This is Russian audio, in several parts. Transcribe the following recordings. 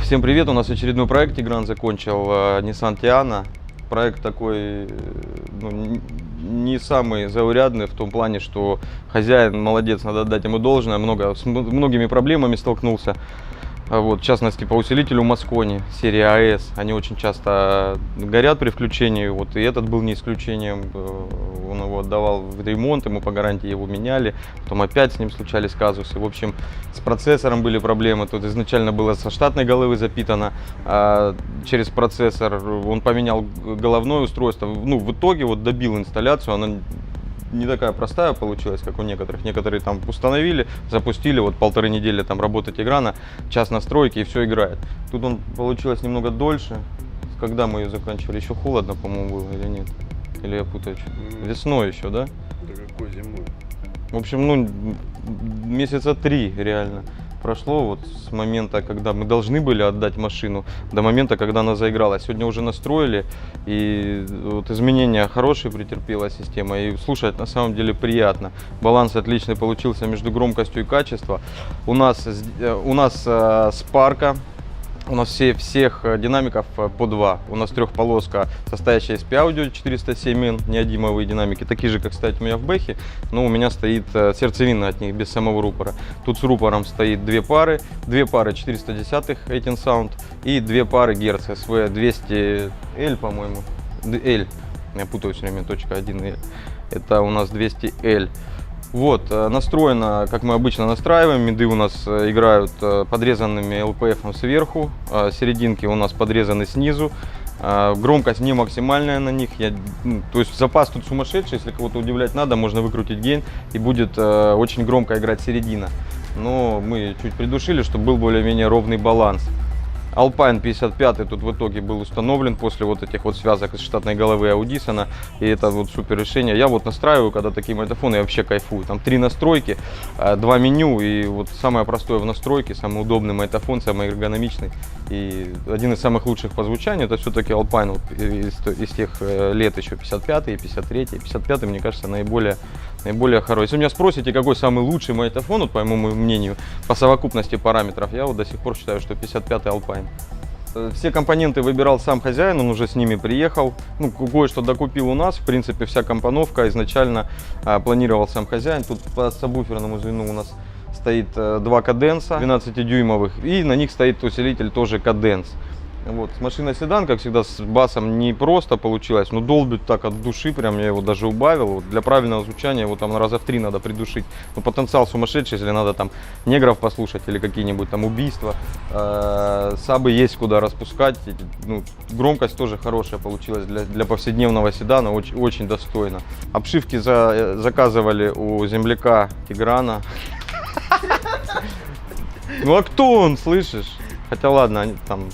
Всем привет! У нас очередной проект Тигран закончил, Nissan Tiana. Проект такой, ну, не самый заурядный в том плане, что хозяин молодец, надо отдать ему должное, с многими проблемами столкнулся. Вот, в частности, по усилителю Mosconi серии AS, они очень часто горят при включении, вот, и этот был не исключением. Он его отдавал в ремонт, ему по гарантии его меняли, потом опять с ним случались казусы. В общем, с процессором были проблемы, тут изначально было со штатной головы запитано, а через процессор он поменял головное устройство, ну, в итоге вот добил инсталляцию, она не такая простая получилась, как у некоторых. Некоторые там установили, запустили, вот 1,5 недели там работы Тиграна, час настройки и все играет. Тут он получилось немного дольше. Когда мы ее заканчивали? Еще холодно, по-моему, было или нет? Или я путаю что-то? Весной еще, да? Да какой зимой? В общем, ну, месяца 3 реально прошло вот с момента, когда мы должны были отдать машину, до момента, когда она заиграла. Сегодня уже настроили, и вот изменения хорошие претерпела система, и слушать на самом деле приятно. Баланс отличный получился между громкостью и качеством. У нас Spark. У нас всех динамиков по 2. У нас трехполоска, состоящая из P-Audio 407N, неодимовые динамики, такие же, как стоят у меня в Бэхе, но у меня стоит сердцевина от них, без самого рупора. Тут с рупором стоит две пары 410 18 Sound и две пары Герц SV 200L, по-моему, L, я путаю все время, .1L, это у нас 200L. Вот, настроено, как мы обычно настраиваем, миды у нас играют подрезанными LPF сверху, серединки у нас подрезаны снизу, громкость не максимальная на них, то есть запас тут сумасшедший, если кого-то удивлять надо, можно выкрутить гейн и будет очень громко играть середина, но мы чуть придушили, чтобы был более-менее ровный баланс. Alpine 55 тут в итоге был установлен после вот этих вот связок из штатной головы Audison, и это вот супер решение. Я вот настраиваю, когда такие магнитофоны, я вообще кайфую. Там 3 настройки, 2 меню, и вот самое простое в настройке, самый удобный магнитофон, самый эргономичный и один из самых лучших по звучанию, это все-таки Alpine вот, из тех лет еще 55 и 53. 55, мне кажется, наиболее хороший. Если вы меня спросите, какой самый лучший магнитофон, вот, по моему мнению, по совокупности параметров, я вот до сих пор считаю, что 55-й Alpine. Все компоненты выбирал сам хозяин, он уже с ними приехал. Ну, кое-что докупил у нас, в принципе, вся компоновка изначально планировал сам хозяин. Тут по сабвуферному звену у нас стоит 2 каденса 12-дюймовых, и на них стоит усилитель тоже каденс. Вот, машина седан, как всегда, с басом не просто получилось, но долбит так от души, прям я его даже убавил. Вот, для правильного звучания его там раза в 3 надо придушить. Но потенциал сумасшедший, если надо там негров послушать или какие-нибудь там убийства. Сабы есть куда распускать. Ну, громкость тоже хорошая получилась для повседневного седана, очень достойно. Обшивки заказывали у земляка Тиграна. Ну а кто он, слышишь? Хотя ладно, они там...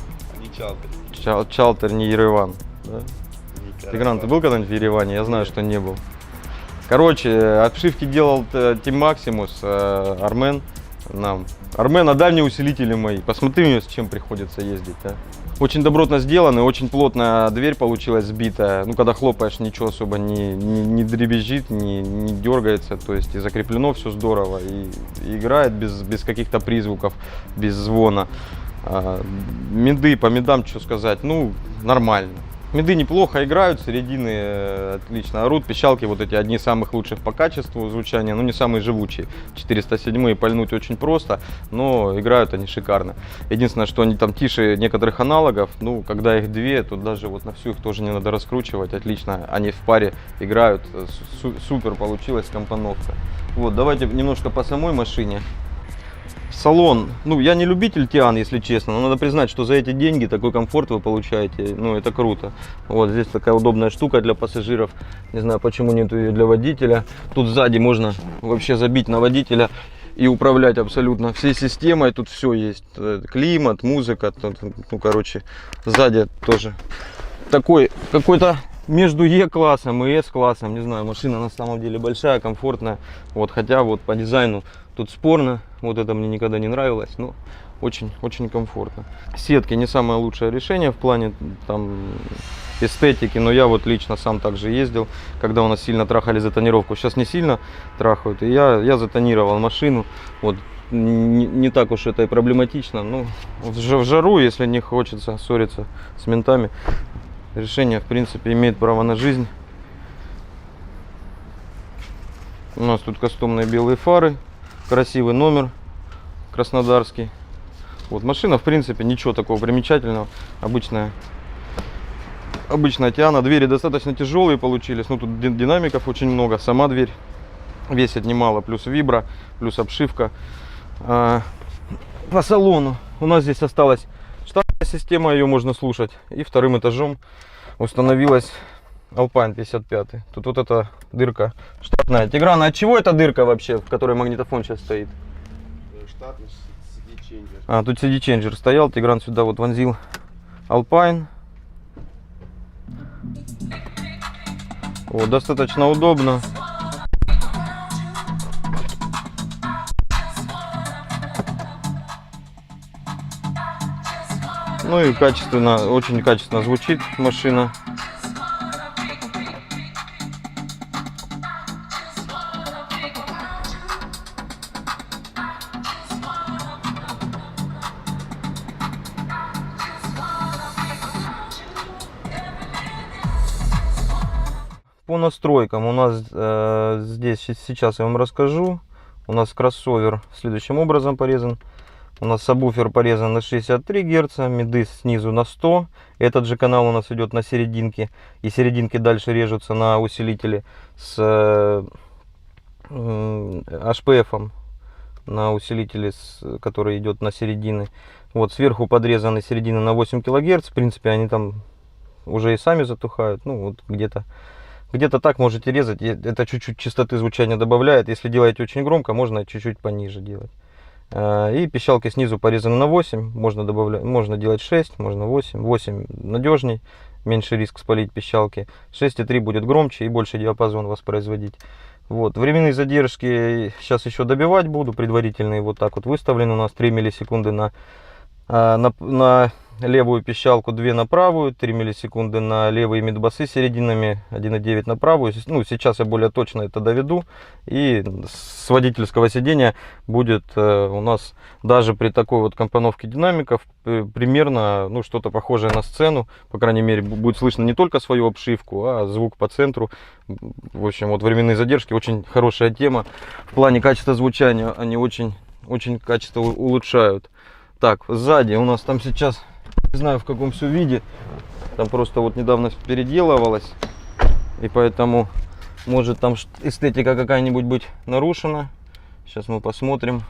Чалтер, не Ереван. Да? Тигран, ты был когда-нибудь в Ереване? Я знаю, что не был. Короче, обшивки делал Team Maximus, Армен нам. Армен, а дальние усилители мои. Посмотри, с чем приходится ездить. А? Очень добротно сделаны, очень плотная дверь получилась сбитая. Ну, когда хлопаешь, ничего особо не дребезжит, не дергается. То есть и закреплено все здорово. И играет без каких-то призвуков, без звона. Миды, по мидам, что сказать, ну, нормально. Миды неплохо играют, середины отлично орут, пищалки вот эти одни из самых лучших по качеству звучания, но не самые живучие. 407-е пальнуть очень просто, но играют они шикарно. Единственное, что они там тише некоторых аналогов, ну, когда их две, то даже вот на всю их тоже не надо раскручивать, отлично, они в паре играют, супер получилась компоновка. Вот, давайте немножко по самой машине. Салон, ну, я не любитель Тиан, если честно, но надо признать, что за эти деньги такой комфорт вы получаете, ну, это круто. Вот здесь такая удобная штука для пассажиров, не знаю, почему нету ее для водителя. Тут сзади можно вообще забить на водителя и управлять абсолютно всей системой, тут все есть, климат, музыка, тут, ну, короче, сзади тоже такой какой-то между Е-классом и С-классом, не знаю, машина на самом деле большая, комфортная, вот, хотя вот по дизайну тут спорно, вот это мне никогда не нравилось, но очень комфортно. Сетки не самое лучшее решение в плане там эстетики, но я вот лично сам также ездил, когда у нас сильно трахали за тонировку. Сейчас не сильно трахают, и я затонировал машину. Вот не так уж это и проблематично. Ну, в жару, если не хочется ссориться с ментами, решение в принципе имеет право на жизнь. У нас тут кастомные белые фары, красивый номер краснодарский. Вот машина в принципе ничего такого примечательного, обычная Тиана. Двери достаточно тяжелые получились, ну тут динамиков очень много, сама дверь весит немало, плюс вибра, плюс обшивка. По салону у нас здесь осталась штатная система, ее можно слушать, и вторым этажом установилась Alpine 55. Тут вот эта дырка штатная. Тигран, а от чего эта дырка вообще, в которой магнитофон сейчас стоит? Штатный CD-ченджер. А, тут CD-ченджер стоял, Тигран сюда вот вонзил Alpine. Вот, достаточно удобно. Ну и качественно, очень качественно звучит машина. По настройкам у нас здесь сейчас я вам расскажу. У нас кроссовер следующим образом порезан. У нас сабвуфер порезан на 63 Гц, миды снизу на 100. Этот же канал у нас идет на серединке. И серединки дальше режутся на усилители с HPF, на усилители, который идет на середины. Вот сверху подрезаны середины на 8 кГц. В принципе, они там уже и сами затухают. Ну вот где-то так можете резать. Это чуть-чуть частоты звучания добавляет. Если делаете очень громко, можно чуть-чуть пониже делать. И пищалки снизу порезаны на 8. Можно добавлять, можно делать 6, можно 8. 8 надежней, меньше риск спалить пищалки. 6,3 будет громче и больше диапазон воспроизводить. Вот. Временные задержки сейчас еще добивать буду. Предварительные вот так вот выставлены. У нас 3 миллисекунды на левую пищалку, 2 на правую, 3 миллисекунды на левые мидбасы серединами, 1,9 на правую. Ну, сейчас я более точно это доведу. И с водительского сидения будет у нас даже при такой вот компоновке динамиков примерно, ну, что-то похожее на сцену. По крайней мере, будет слышно не только свою обшивку, а звук по центру. В общем, вот временные задержки очень хорошая тема. В плане качества звучания они очень качество улучшают. Так, сзади у нас там сейчас, не знаю в каком все виде, там просто вот недавно переделывалось, и поэтому может там эстетика какая-нибудь быть нарушена. Сейчас мы посмотрим.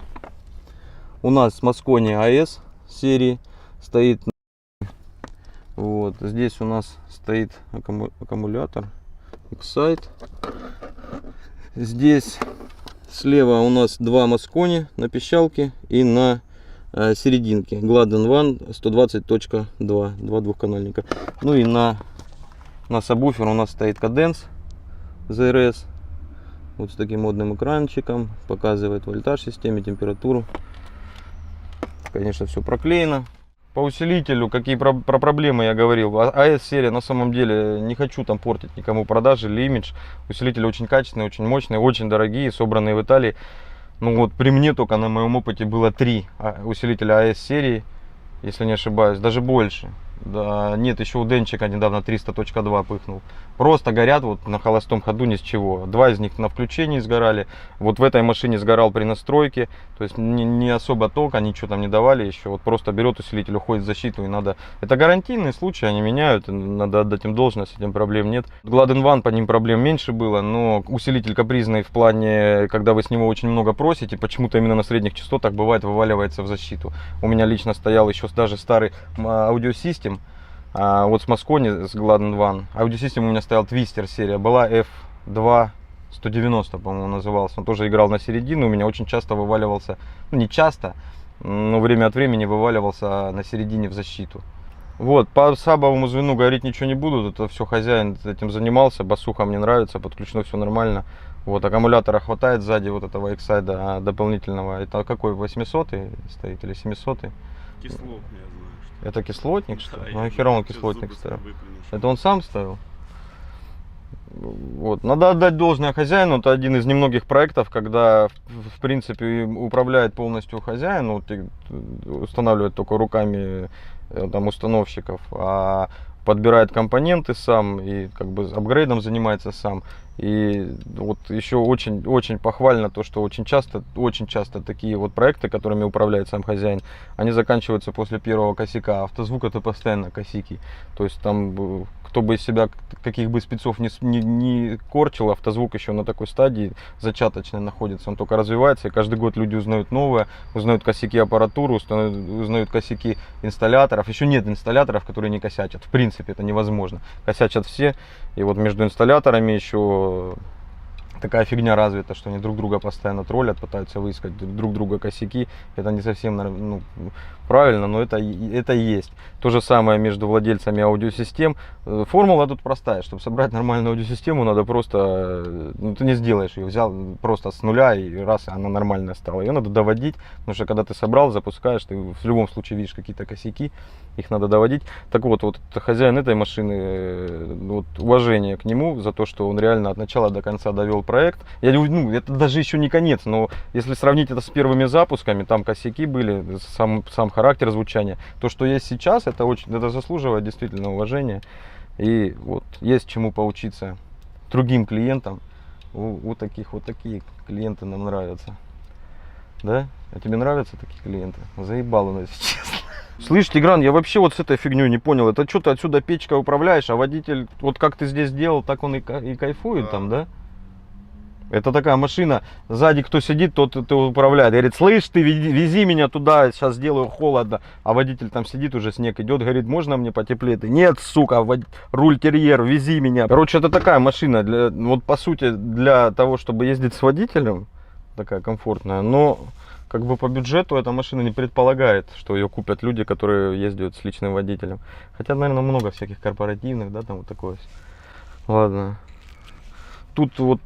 У нас Mosconi AS серии стоит. Вот здесь у нас стоит аккумулятор Excite. Здесь слева у нас 2 Mosconi на пищалке и на серединки. Gladden One 120.2, 2 двухканальника. Ну и на сабвуфер у нас стоит Cadence ZRS. Вот с таким модным экранчиком. Показывает вольтаж системе, температуру. Конечно, все проклеено. По усилителю, какие про проблемы я говорил. AS серия, на самом деле, не хочу там портить никому продажи или имидж. Усилители очень качественные, очень мощные, очень дорогие, собранные в Италии. Ну вот при мне только на моем опыте было 3 усилителя AS серии, если не ошибаюсь, даже больше. Да, нет, еще у Денчика недавно 300.2 пыхнул. Просто горят вот на холостом ходу ни с чего. 2 из них на включении сгорали. Вот в этой машине сгорал при настройке. То есть не особо тока, ничего там не давали еще. Вот просто берет усилитель, уходит в защиту и надо. Это гарантийный случай, они меняют. Надо отдать им должность, с этим проблем нет. Gladden One, по ним проблем меньше было. Но усилитель капризный в плане, когда вы с него очень много просите, почему-то именно на средних частотах бывает вываливается в защиту. У меня лично стоял еще даже старый аудиосистем. Вот с Mosconi, с Gladden One. Аудиосистем у меня стоял Twister серия. Была F2 190, по-моему, назывался. Он тоже играл на середину. У меня очень часто вываливался, ну не часто, но время от времени вываливался на середине в защиту. Вот, по сабовому звену говорить ничего не буду. Это все хозяин этим занимался. Басуха мне нравится, подключено все нормально. Вот, аккумулятора хватает сзади вот этого Excite дополнительного. Это какой, 800 стоит или 700? Кислотный, я знаю, что. Это кислотник, что ли? Да, Ну, я нахера он сейчас кислотник зубы ставил? выплюну, Это он сам ставил? Вот. Надо отдать должное хозяину. Это один из немногих проектов, когда в принципе управляет полностью хозяин, вот, и устанавливает только руками там, установщиков, а подбирает компоненты сам и как бы апгрейдом занимается сам. И вот еще очень похвально то, что очень часто такие вот проекты, которыми управляет сам хозяин, они заканчиваются после первого косяка. Автозвук это постоянно косяки. То есть там кто бы из себя каких бы спецов не корчил, автозвук еще на такой стадии зачаточной находится. Он только развивается, и каждый год люди узнают новое, узнают косяки аппаратуры, узнают косяки инсталляторов. Еще нет инсталляторов, которые не косячат. В принципе, это невозможно. Косячат все. И вот между инсталляторами еще такая фигня развита, что они друг друга постоянно троллят, пытаются выискать друг друга косяки. Это не совсем правильно, но это есть. То же самое между владельцами аудиосистем. Формула тут простая. Чтобы собрать нормальную аудиосистему, надо просто... ты не сделаешь ее. Взял просто с нуля, и раз, она нормальная стала. Ее надо доводить, потому что когда ты собрал, запускаешь, ты в любом случае видишь какие-то косяки. Их надо доводить. Так вот хозяин этой машины, вот, уважение к нему за то, что он реально от начала до конца довел проект. Это даже еще не конец, но если сравнить это с первыми запусками, там косяки были, сам характер звучания. То, что есть сейчас, это заслуживает действительно уважения. И вот есть чему поучиться другим клиентам. Такие клиенты нам нравятся. Да? А тебе нравятся такие клиенты? Заебал он, если честно. Слышь, Тигран, я вообще вот с этой фигней не понял. Это что, ты отсюда печкой управляешь, а водитель, вот как ты здесь делал, так он и кайфует там, да? Это такая машина, сзади кто сидит, тот управляет. Говорит, слышь, ты вези меня туда, сейчас сделаю холодно. А водитель там сидит, уже снег идет, говорит, можно мне потеплее? Ты, нет, сука, руль терьер, вези меня. Короче, это такая машина, вот по сути, для того, чтобы ездить с водителем, такая комфортная, но... Как бы по бюджету эта машина не предполагает, что ее купят люди, которые ездят с личным водителем. Хотя, наверное, много всяких корпоративных, да, там вот такое. Ладно. Тут вот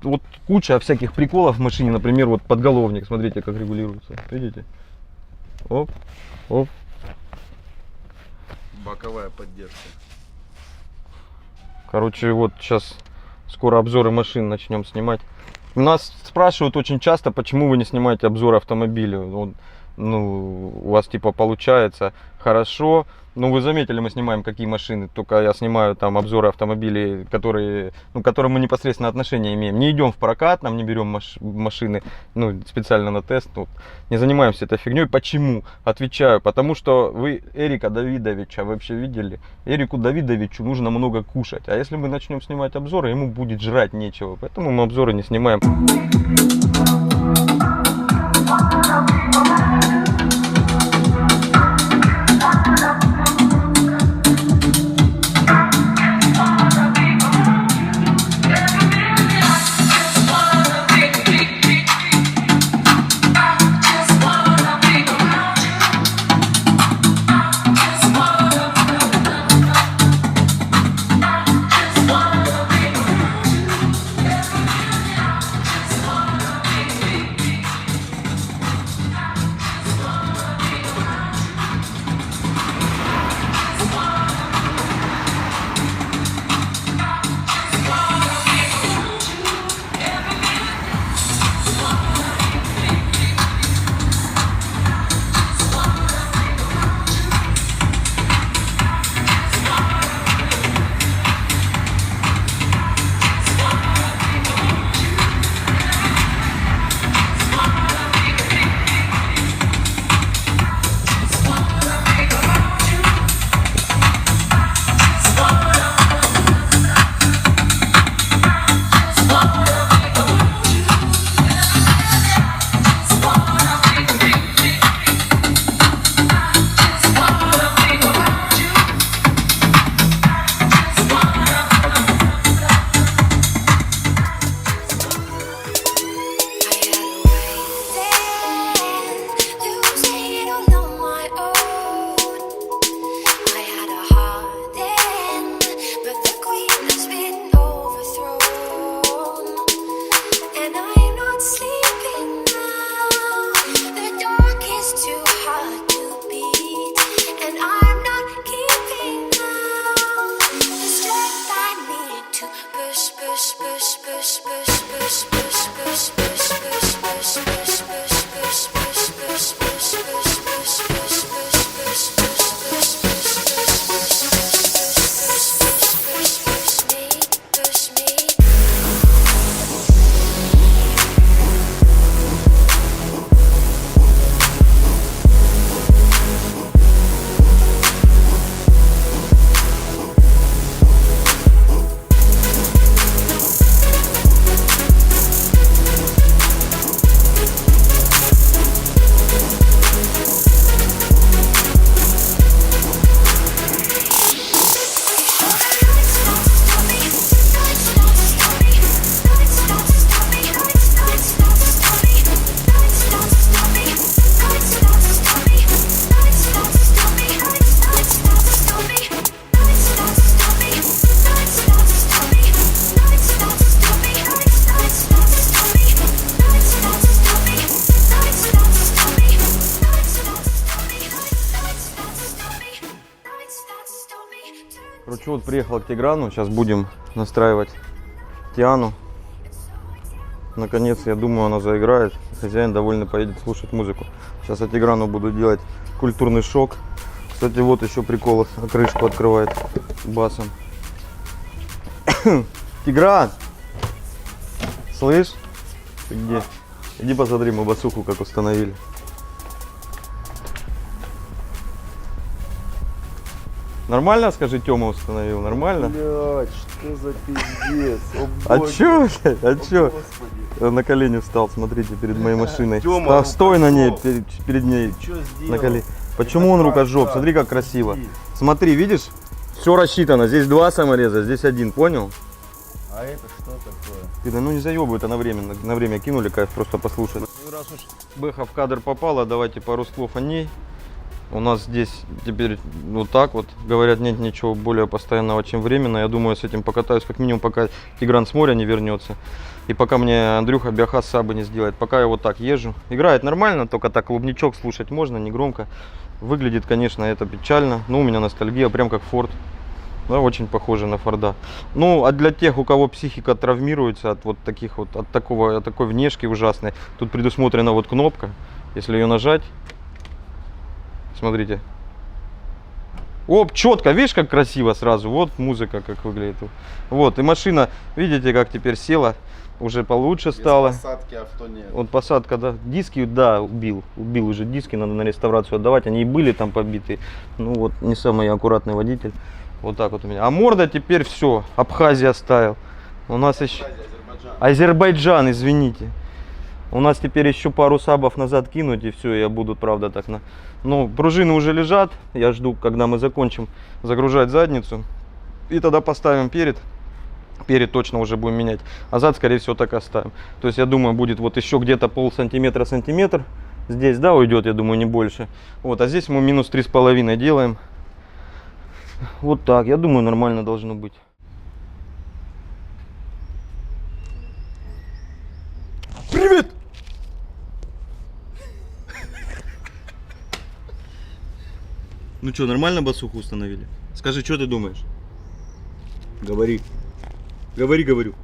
куча всяких приколов в машине. Например, вот подголовник, смотрите, как регулируется. Видите? Оп, оп. Боковая поддержка. Короче, вот сейчас скоро обзоры машин начнем снимать. Нас спрашивают очень часто, почему вы не снимаете обзоры автомобилей. У вас типа получается хорошо. Ну, вы заметили, мы снимаем какие машины. Только я снимаю там обзоры автомобилей, к которым мы непосредственно отношения имеем. Не идем в прокат, нам не берем машины специально на тест. Не занимаемся этой фигней. Почему? Отвечаю, потому что вы Эрика Давидовича вообще видели? Эрику Давидовичу нужно много кушать. А если мы начнем снимать обзоры, ему будет жрать нечего. Поэтому мы обзоры не снимаем. Что, вот приехал к Тиграну, сейчас будем настраивать Тиану. Наконец, я думаю, она заиграет. Хозяин довольно поедет слушать музыку. Сейчас я Тиграну буду делать культурный шок. Кстати, вот еще прикол, крышку открывает басом. Тигран! Слышь? Ты где? Иди посмотри, мы басуху как установили. Нормально, скажи, Тёма установил? Нормально? Блядь, что за пиздец? А чё, блядь? А чё? Господи. Он на колени встал, смотрите, перед моей машиной. Тёма, Стой на ней, рукожоп. перед ней. Чё сделал? На колени. Почему он Это рукожоп? как Смотри, как так? красиво. Иди. Смотри, видишь? Все рассчитано. Здесь 2 самореза, здесь 1, понял? А это что такое? Ты, ну не заебывай, это на время кинули, кайф просто послушать. Ну, раз уж Бэха в кадр попала, давайте пару слов о ней. У нас здесь теперь вот так вот. Говорят, нет ничего более постоянного, чем временно. Я думаю, с этим покатаюсь как минимум, пока Тигран с моря не вернется. И пока мне Андрюха биохаз сабы не сделает. Пока я вот так езжу. Играет нормально, только так клубничок слушать можно, не громко. Выглядит, конечно, это печально. Но у меня ностальгия, прям как Форд. Да, очень похоже на Форда. Ну, а для тех, у кого психика травмируется от вот таких вот, от такой внешки ужасной, тут предусмотрена вот кнопка. Если ее нажать, смотрите. Оп, четко, видишь, как красиво сразу. Вот музыка как выглядит. Вот, и машина, видите, как теперь села. Уже получше стало. Без посадки авто нет. Вот посадка, да. Диски, да, убил уже диски, надо на реставрацию отдавать. Они и были там побиты. Ну вот, не самый аккуратный водитель. Вот так вот у меня. А морда теперь все. Абхазия ставил. У нас еще... Азербайджан, извините. У нас теперь еще пару сабов назад кинуть, и все, я буду, правда, так на... Ну, пружины уже лежат. Я жду, когда мы закончим загружать задницу. И тогда поставим перед. Перед точно уже будем менять. А зад, скорее всего, так и оставим. То есть, я думаю, будет вот еще где-то полсантиметра-сантиметр. Здесь, да, уйдет, я думаю, не больше. Вот, а здесь мы минус 3,5 делаем. Вот так, я думаю, нормально должно быть. Привет! Ну что, нормально басуху установили? Скажи, что ты думаешь? Говори. Говори, говорю.